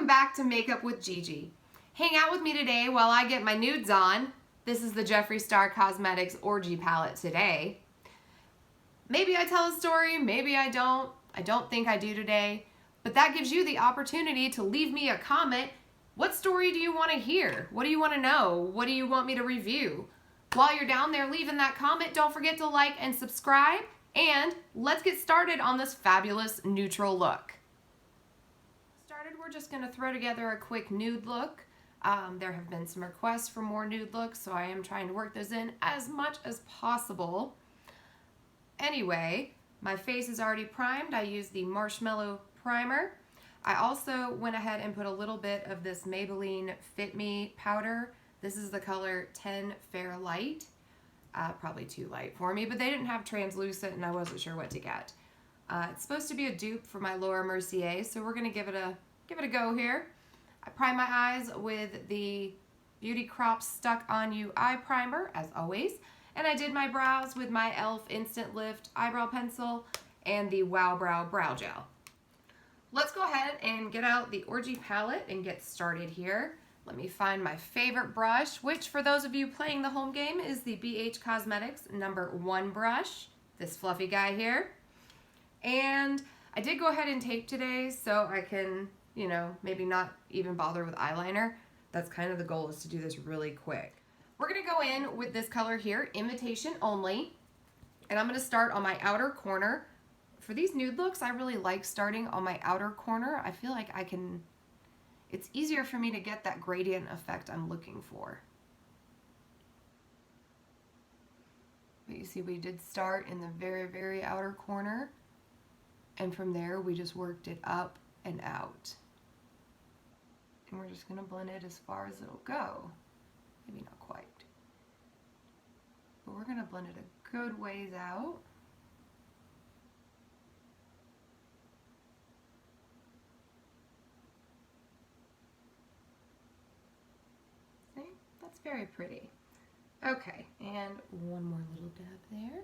back to Makeup with Gigi. Hang out with me today while I get my nudes on. This is the Jeffree Star Cosmetics Orgy Palette today. Maybe I tell a story, maybe I don't. I don't think I do today. But that gives you the opportunity to leave me a comment. What story do you want to hear? What do you want to know? What do you want me to review? While you're down there leaving that comment, don't forget to like and subscribe. And let's get started on this fabulous neutral look. We're just going to throw together a quick nude look. There have been some requests for more nude looks, so I am trying to work those in as much as possible. Anyway, my face is already primed. I used the Marshmallow Primer. I also went ahead and put a little bit of this Maybelline Fit Me powder. This is the color 10 Fair Light. Probably too light for me, but they didn't have translucent and I wasn't sure what to get. It's supposed to be a dupe for my Laura Mercier, so we're going to give it a go here. I prime my eyes with the Beauty Crop Stuck On You Eye Primer, as always. And I did my brows with my e.l.f. Instant Lift Eyebrow Pencil and the Wow Brow Brow Gel. Let's go ahead and get out the Orgy Palette and get started here. Let me find my favorite brush, which for those of you playing the home game is the BH Cosmetics #1 brush, this fluffy guy here. And I did go ahead and tape today so I can, you know, maybe not even bother with eyeliner. That's kind of the goal, is to do this really quick. We're going to go in with this color here, Invitation Only. And I'm going to start on my outer corner. For these nude looks, I really like starting on my outer corner. I feel like it's easier for me to get that gradient effect I'm looking for. But you see, we did start in the very, very outer corner. And from there, we just worked it up and out. And we're just going to blend it as far as it'll go. Maybe not quite. But we're going to blend it a good ways out. See? That's very pretty. Okay, and one more little dab there.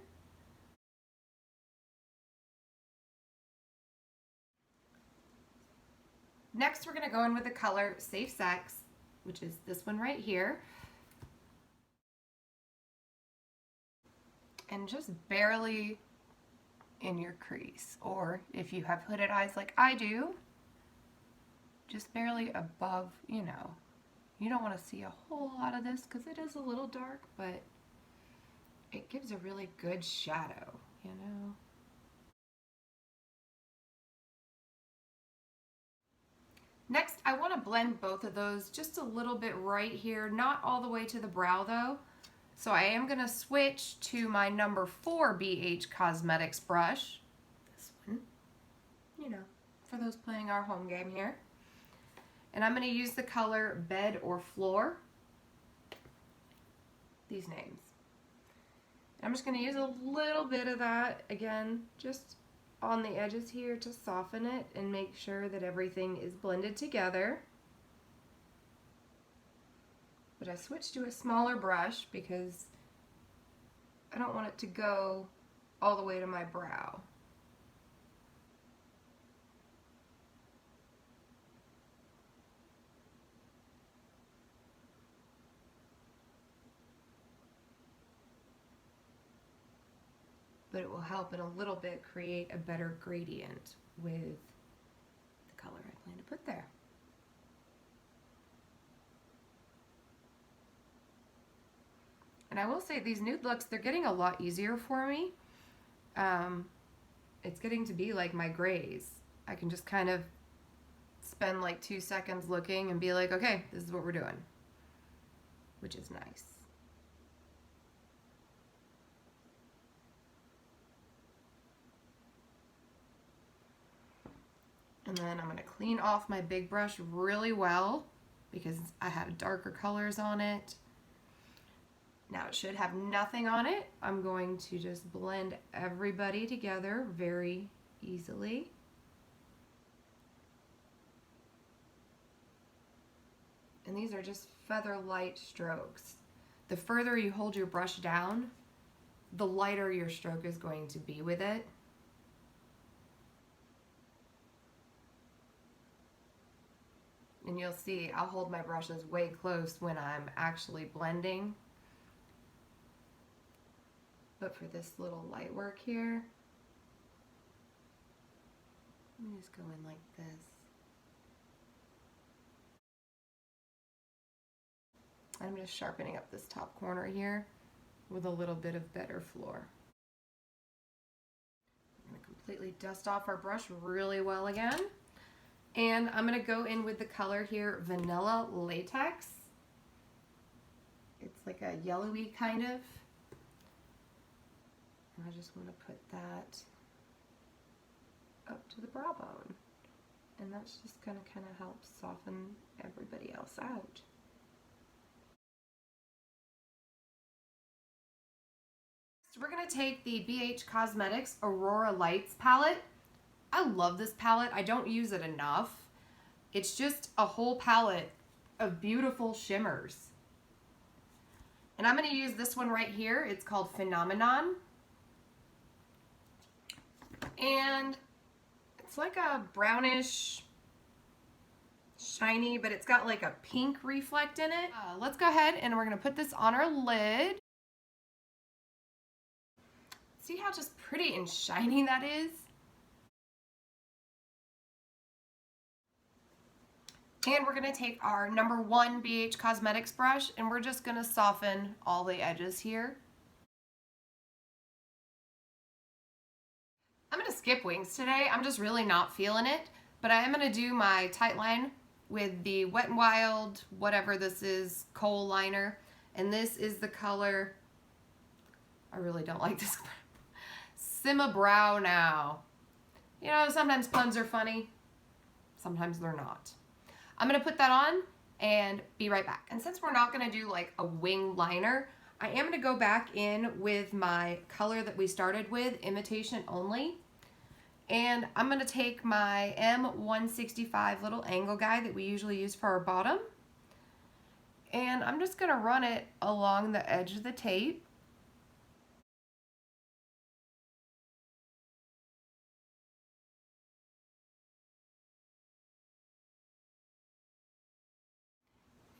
Next, we're going to go in with the color Safe Sex, which is this one right here. And just barely in your crease. Or if you have hooded eyes like I do, just barely above, you know. You don't want to see a whole lot of this because it is a little dark, but it gives a really good shadow, you know. Next, I want to blend both of those just a little bit right here, not all the way to the brow though. So I am going to switch to my #4 BH Cosmetics brush. This one, you know, for those playing our home game here. And I'm going to use the color Bed or Floor. These names. I'm just going to use a little bit of that, again, just on the edges here to soften it and make sure that everything is blended together. But I switched to a smaller brush because I don't want it to go all the way to my brow. But it will help in a little bit create a better gradient with the color I plan to put there. And I will say these nude looks, they're getting a lot easier for me. It's getting to be like my grays. I can just kind of spend like 2 seconds looking and be like, okay, this is what we're doing, which is nice. And then I'm going to clean off my big brush really well because I have darker colors on it. Now it should have nothing on it. I'm going to just blend everybody together very easily. And these are just feather light strokes. The further you hold your brush down, the lighter your stroke is going to be with it. And you'll see I'll hold my brushes way close when I'm actually blending. But for this little light work here, let me just go in like this. I'm just sharpening up this top corner here with a little bit of better floor. I'm going to completely dust off our brush really well again. And I'm going to go in with the color here, Vanilla Latex. It's like a yellowy kind of. And I just want to put that up to the brow bone. And that's just going to kind of help soften everybody else out. So we're going to take the BH Cosmetics Aurora Lights palette. I love this palette. I don't use it enough. It's just a whole palette of beautiful shimmers. And I'm going to use this one right here. It's called Phenomenon. And it's like a brownish, shiny, but it's got like a pink reflect in it. Let's go ahead and we're going to put this on our lid. See how just pretty and shiny that is? And we're going to take our number 1 BH Cosmetics brush and we're just going to soften all the edges here. I'm going to skip wings today. I'm just really not feeling it, but I am going to do my tight line with the Wet n Wild, whatever this is, kohl liner. And this is the color, I really don't like this. Simma Brow Now. You know, sometimes puns are funny, sometimes they're not. I'm going to put that on and be right back. And since we're not going to do like a wing liner, I am going to go back in with my color that we started with, Imitation Only. And I'm going to take my M165 little angle guide that we usually use for our bottom. And I'm just going to run it along the edge of the tape.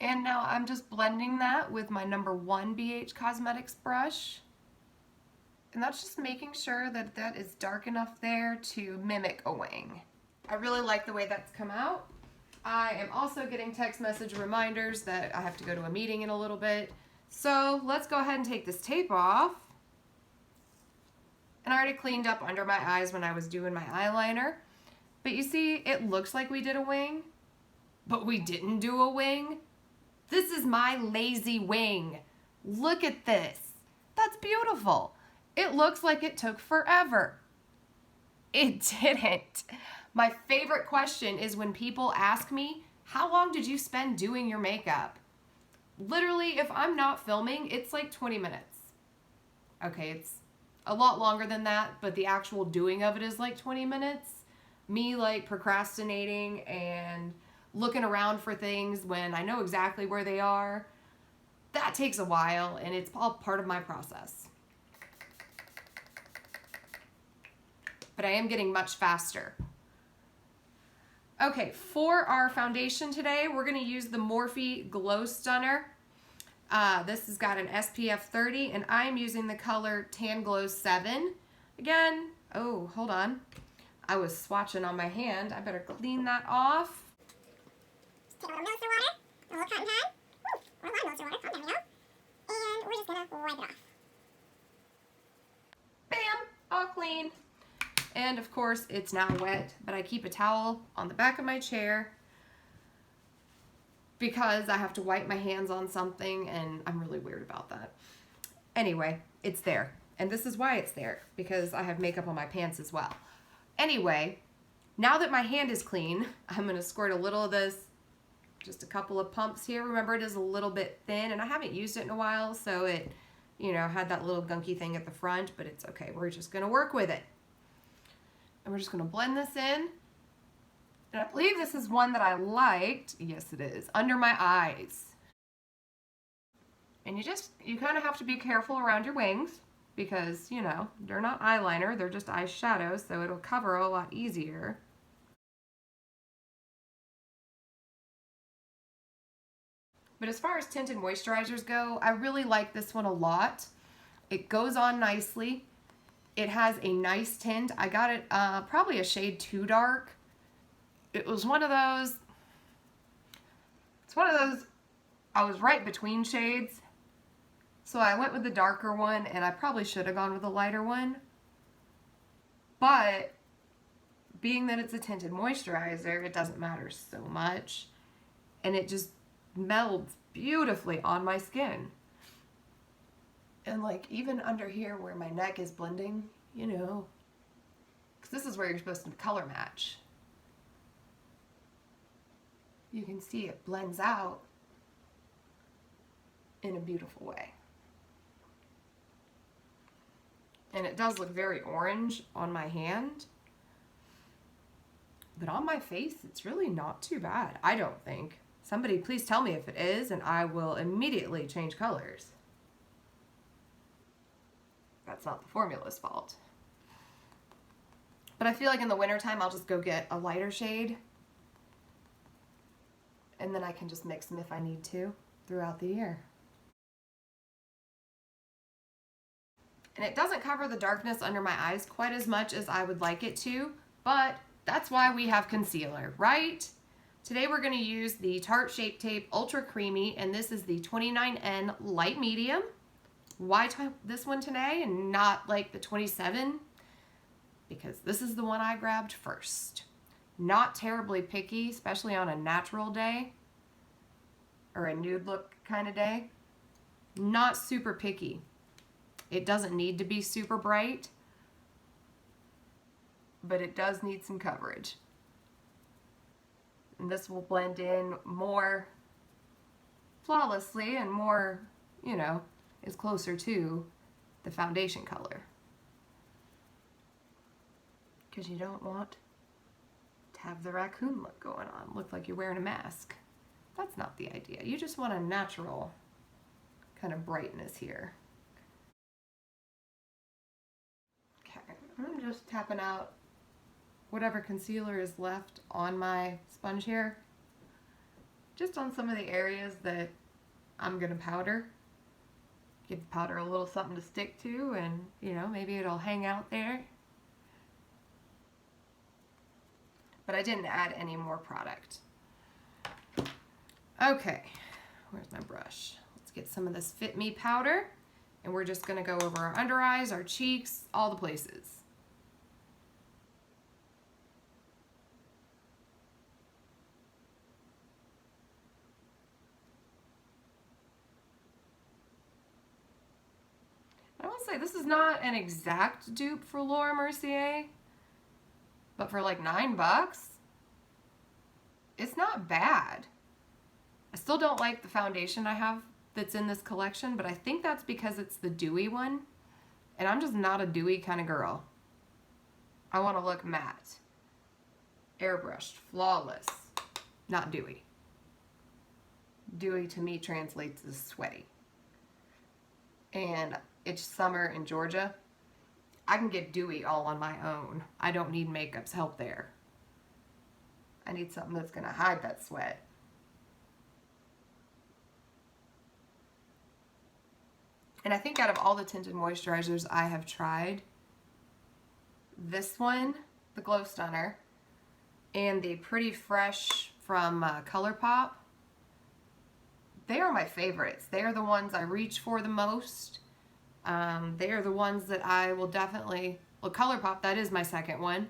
And now I'm just blending that with my number 1 BH Cosmetics brush. And that's just making sure that that is dark enough there to mimic a wing. I really like the way that's come out. I am also getting text message reminders that I have to go to a meeting in a little bit. So let's go ahead and take this tape off. And I already cleaned up under my eyes when I was doing my eyeliner. But you see, it looks like we did a wing, but we didn't do a wing. This is my lazy wing. Look at this. That's beautiful. It looks like it took forever. It didn't. My favorite question is when people ask me, how long did you spend doing your makeup? Literally, if I'm not filming, it's like 20 minutes. Okay, it's a lot longer than that, but the actual doing of it is like 20 minutes. Me like procrastinating and looking around for things when I know exactly where they are, that takes a while and it's all part of my process. But I am getting much faster. Okay, for our foundation today, we're going to use the Morphe Glow Stunner. This has got an SPF 30 and I'm using the color Tan Glow 7. Again, oh, hold on. I was swatching on my hand. I better clean that off. Take a little milliliter water, a little cotton pad, or a lot of milliliter water, calm down, y'all. And we're just gonna wipe it off. Bam, all clean. And of course it's now wet, but I keep a towel on the back of my chair because I have to wipe my hands on something and I'm really weird about that. Anyway, it's there. And this is why it's there, because I have makeup on my pants as well. Anyway, now that my hand is clean, I'm gonna squirt a little of this, just a couple of pumps here. Remember, it is a little bit thin and I haven't used it in a while, so it, you know, had that little gunky thing at the front, but it's okay. We're just gonna work with it. And we're just gonna blend this in. And I believe this is one that I liked. Yes, it is. Under my eyes. And you kind of have to be careful around your wings because, you know, they're not eyeliner, they're just eyeshadow, so it'll cover a lot easier. But as far as tinted moisturizers go, I really like this one a lot. It goes on nicely. It has a nice tint. I got it probably a shade too dark. It was one of those, I was right between shades. So I went with the darker one, and I probably should have gone with a lighter one. But being that it's a tinted moisturizer, it doesn't matter so much. And it just melds beautifully on my skin. And like even under here where my neck is blending, you know, because this is where you're supposed to color match. You can see it blends out in a beautiful way. And it does look very orange on my hand. But on my face, it's really not too bad, I don't think. Somebody please tell me if it is, and I will immediately change colors. That's not the formula's fault. But I feel like in the wintertime, I'll just go get a lighter shade. And then I can just mix them if I need to throughout the year. And it doesn't cover the darkness under my eyes quite as much as I would like it to, but that's why we have concealer, right? Today we're going to use the Tarte Shape Tape Ultra Creamy, and this is the 29N Light Medium. Why this one today and not like the 27? Because this is the one I grabbed first. Not terribly picky, especially on a natural day or a nude look kind of day. Not super picky. It doesn't need to be super bright, but it does need some coverage. And this will blend in more flawlessly and more, you know, is closer to the foundation color. Because you don't want to have the raccoon look going on, look like you're wearing a mask. That's not the idea. You just want a natural kind of brightness here. Okay, I'm just tapping out whatever concealer is left on my sponge here, just on some of the areas that I'm gonna powder. Give the powder a little something to stick to, and you know, maybe it'll hang out there. But I didn't add any more product. Okay, where's my brush? Let's get some of this Fit Me powder, and we're just gonna go over our under eyes, our cheeks, all the places. I will say this is not an exact dupe for Laura Mercier, but for like $9, it's not bad. I still don't like the foundation I have that's in this collection, but I think that's because it's the dewy one, and I'm just not a dewy kind of girl. I want to look matte, airbrushed, flawless, not dewy. Dewy to me translates as sweaty. And it's summer in Georgia. I can get dewy all on my own. I don't need makeup's help there. I need something that's gonna hide that sweat. And I think out of all the tinted moisturizers I have tried, this one, the Glow Stunner, and the Pretty Fresh from ColourPop, they are my favorites. They are the ones I reach for the most. They are the ones that I will definitely, well, ColourPop, that is my second one.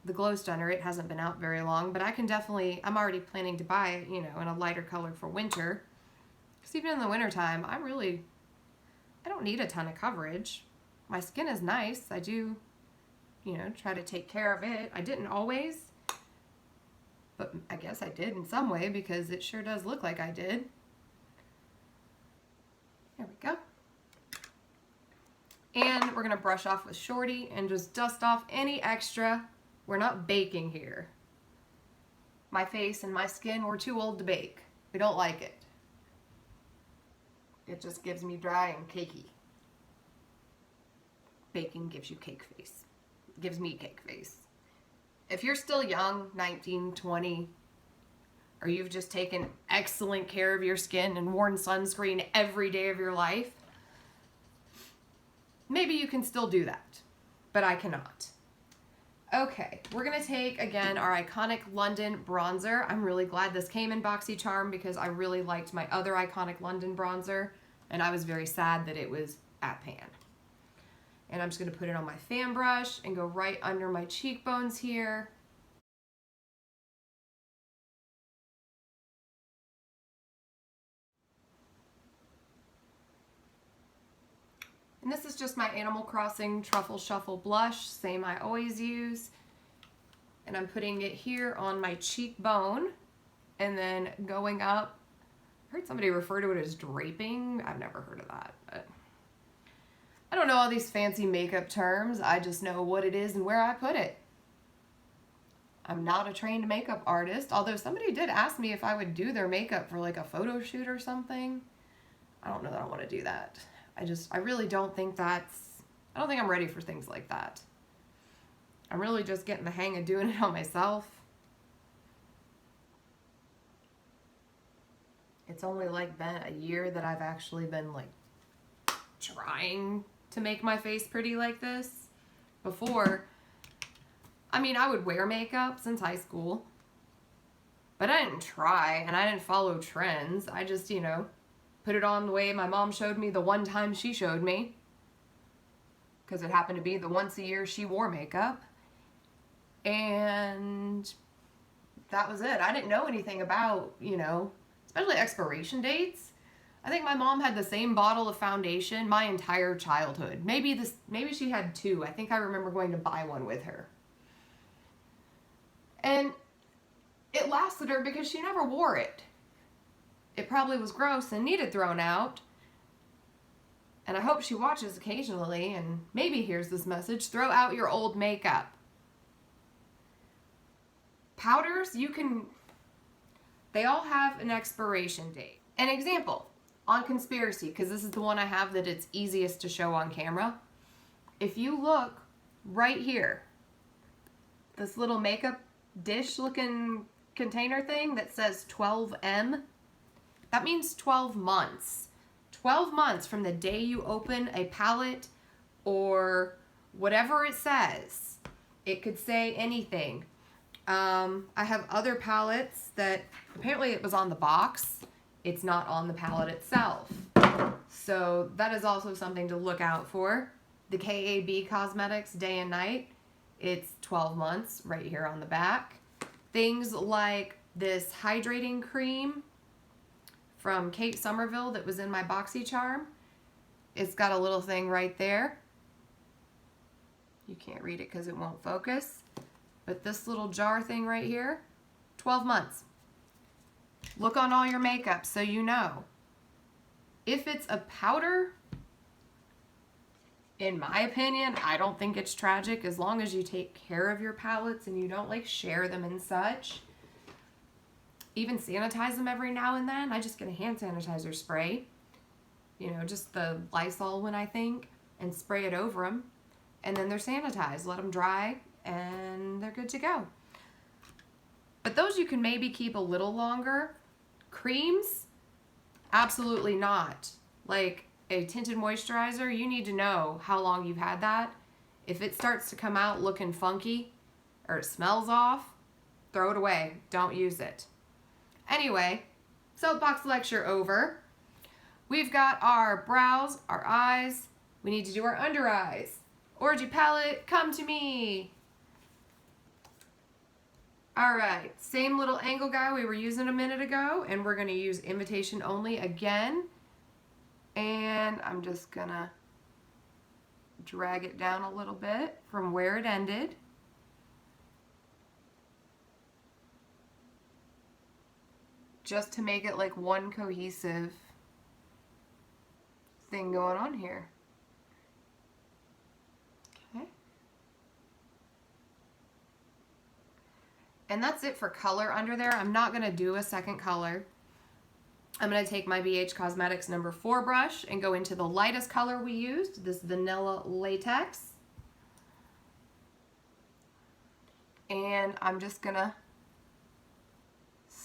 The Glow Stunner, it hasn't been out very long, but I can definitely, I'm already planning to buy it, you know, in a lighter color for winter. Because even in the wintertime, I don't need a ton of coverage. My skin is nice. I do, you know, try to take care of it. I didn't always, but I guess I did in some way because it sure does look like I did. There we go. And we're gonna brush off with Shorty and just dust off any extra. We're not baking here. My face and my skin, we're too old to bake. We don't like it. It just gives me dry and cakey. Baking gives you cake face. Gives me cake face. If you're still young, 19, 20, or you've just taken excellent care of your skin and worn sunscreen every day of your life, maybe you can still do that, but I cannot. Okay, we're gonna take, again, our iconic London bronzer. I'm really glad this came in BoxyCharm because I really liked my other iconic London bronzer, and I was very sad that it was at Pan. And I'm just gonna put it on my fan brush and go right under my cheekbones here. And this is just my Animal Crossing Truffle Shuffle blush, same I always use. And I'm putting it here on my cheekbone and then going up. I heard somebody refer to it as draping. I've never heard of that, but I don't know all these fancy makeup terms. I just know what it is and where I put it. I'm not a trained makeup artist, although somebody did ask me if I would do their makeup for like a photo shoot or something. I don't know that I want to do that. I really don't think I don't think I'm ready for things like that. I'm really just getting the hang of doing it on myself. It's only like been a year that I've actually been like trying to make my face pretty like this. Before, I mean, I would wear makeup since high school, but I didn't try and I didn't follow trends. I just, you know, put it on the way my mom showed me the one time she showed me, because it happened to be the once a year she wore makeup, and that was it. I didn't know anything about, you know, especially expiration dates. I think my mom had the same bottle of foundation my entire childhood. Maybe she had two. I think I remember going to buy one with her. And it lasted her because she never wore it. It probably was gross and needed thrown out. And I hope she watches occasionally and maybe hears this message. Throw out your old makeup. Powders, they all have an expiration date. An example, on Conspiracy, because this is the one I have that it's easiest to show on camera. If you look right here, this little makeup dish looking container thing that says 12M, that means 12 months. 12 months from the day you open a palette or whatever it says. It could say anything. I have other palettes that apparently it was on the box. It's not on the palette itself. So that is also something to look out for. The KAB Cosmetics Day and Night, it's 12 months right here on the back. Things like this hydrating cream from Kate Somerville that was in my BoxyCharm. It's got a little thing right there. You can't read it because it won't focus. But this little jar thing right here, 12 months. Look on all your makeup so you know. If it's a powder, in my opinion, I don't think it's tragic as long as you take care of your palettes and you don't like share them and such. Even sanitize them every now and then. I just get a hand sanitizer spray, you know, just the Lysol one I think, and spray it over them. And then they're sanitized. Let them dry and they're good to go. But those you can maybe keep a little longer. Creams, absolutely not. Like a tinted moisturizer, you need to know how long you've had that. If it starts to come out looking funky or it smells off, throw it away. Don't use it. Anyway, soapbox lecture over. We've got our brows, our eyes. We need to do our under eyes. Orgy palette, come to me. All right, same little angle guy we were using a minute ago, and we're gonna use invitation only again. And I'm just gonna drag it down a little bit from where it ended. Just to make it like one cohesive thing going on here. Okay. And that's it for color under there. I'm not gonna do a second color. I'm gonna take my BH Cosmetics number 4 brush and go into the lightest color we used, this vanilla latex. And I'm just gonna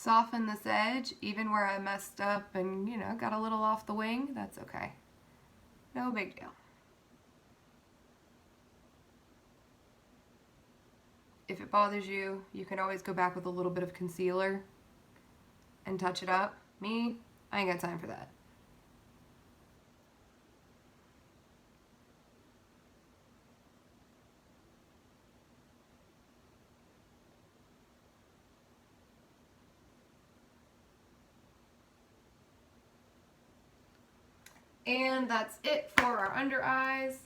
soften this edge, even where I messed up and, you know, got a little off the wing. That's okay. No big deal. If it bothers you, you can always go back with a little bit of concealer and touch it up. Me, I ain't got time for that. And that's it for our under eyes.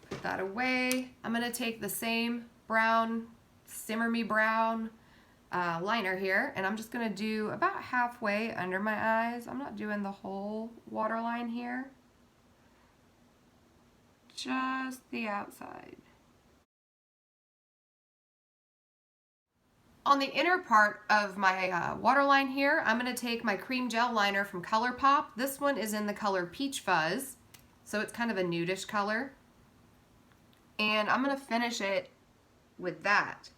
Put that away. I'm gonna take the same brown, Simmer Me Brown liner here, and I'm just gonna do about halfway under my eyes. I'm not doing the whole waterline here. Just the outside. On the inner part of my waterline here, I'm going to take my cream gel liner from ColourPop. This one is in the color Peach Fuzz, so it's kind of a nudish color. And I'm going to finish it with that.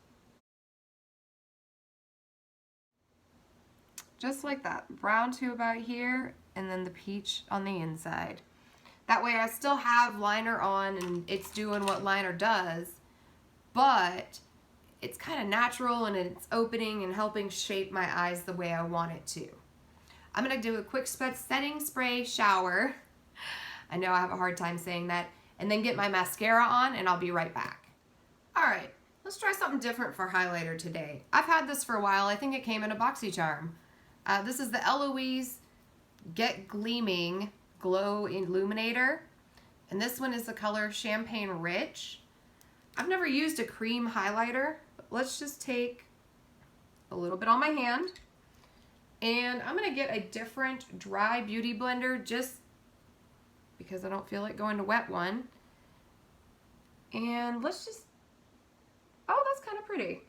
Just like that. Brown to about here, and then the peach on the inside. That way I still have liner on and it's doing what liner does, but it's kind of natural and it's opening and helping shape my eyes the way I want it to. I'm going to do a quick setting spray shower. I know I have a hard time saying that. And then get my mascara on and I'll be right back. Alright, let's try something different for highlighter today. I've had this for a while. I think it came in a BoxyCharm. This is the Eloise Get Gleaming Glow Illuminator. And this one is the color Champagne Rich. I've never used a cream highlighter. Let's just take a little bit on my hand, and I'm going to get a different dry beauty blender just because I don't feel like going to wet one. And let's just, oh, that's kind of pretty.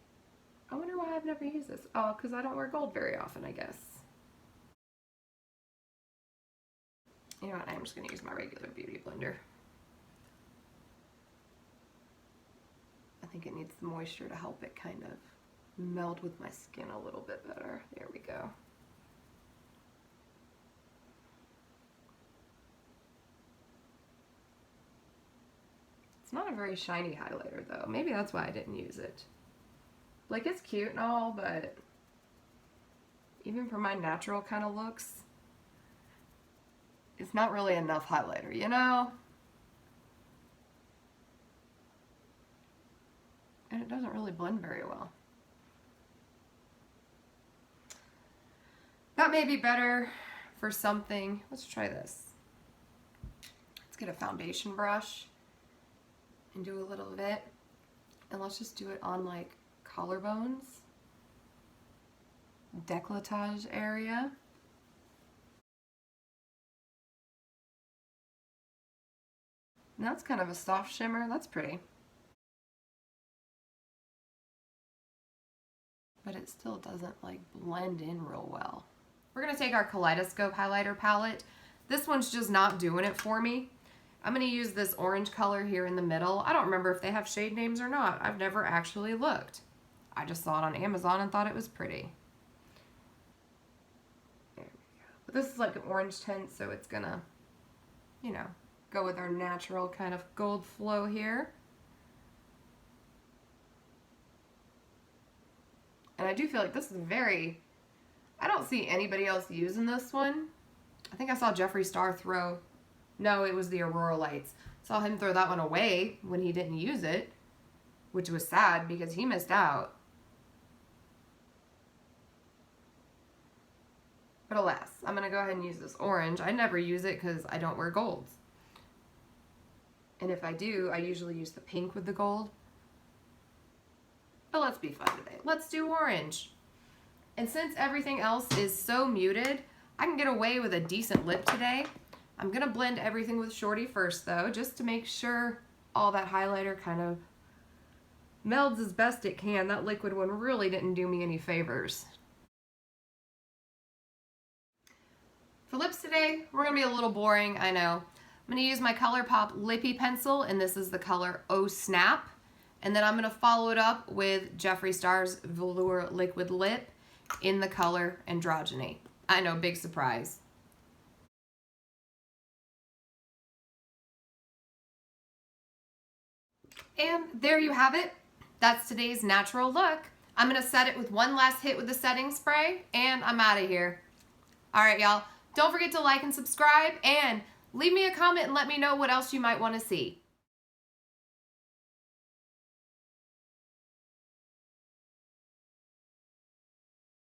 I wonder why I've never used this. Oh, because I don't wear gold very often, I guess. You know what, I'm just going to use my regular beauty blender. I think it needs the moisture to help it kind of meld with my skin a little bit better. There we go. It's not a very shiny highlighter though. Maybe that's why I didn't use it. Like, it's cute and all, but even for my natural kind of looks, it's not really enough highlighter, you know? And it doesn't really blend very well. That may be better for something. Let's try this. Let's get a foundation brush and do a little bit. And let's just do it on like collarbones, décolletage area. And that's kind of a soft shimmer. That's pretty. But it still doesn't like blend in real well. We're gonna take our Kaleidoscope highlighter palette. This one's just not doing it for me. I'm gonna use this orange color here in the middle. I don't remember if they have shade names or not. I've never actually looked. I just saw it on Amazon and thought it was pretty. There we go. But this is like an orange tint, so it's gonna, you know, go with our natural kind of gold flow here. And I do feel like this is very, I don't see anybody else using this one. I think I saw Jeffree Star throw, no, it was the Aurora Lights. Saw him throw that one away when he didn't use it, which was sad because he missed out. But alas, I'm going to go ahead and use this orange. I never use it because I don't wear golds. And if I do, I usually use the pink with the gold. But let's be fun today. Let's do orange. And since everything else is so muted, I can get away with a decent lip today. I'm going to blend everything with Shorty first though, just to make sure all that highlighter kind of melds as best it can. That liquid one really didn't do me any favors. For lips today, we're going to be a little boring, I know. I'm going to use my ColourPop Lippy Pencil, and this is the color Oh Snap. And then I'm going to follow it up with Jeffree Star's Velour Liquid Lip. in the color Androgyny. I know, big surprise. And there you have it. That's today's natural look. I'm going to set it with one last hit with the setting spray, and I'm out of here. All right, y'all. Don't forget to like and subscribe, and leave me a comment and let me know what else you might want to see.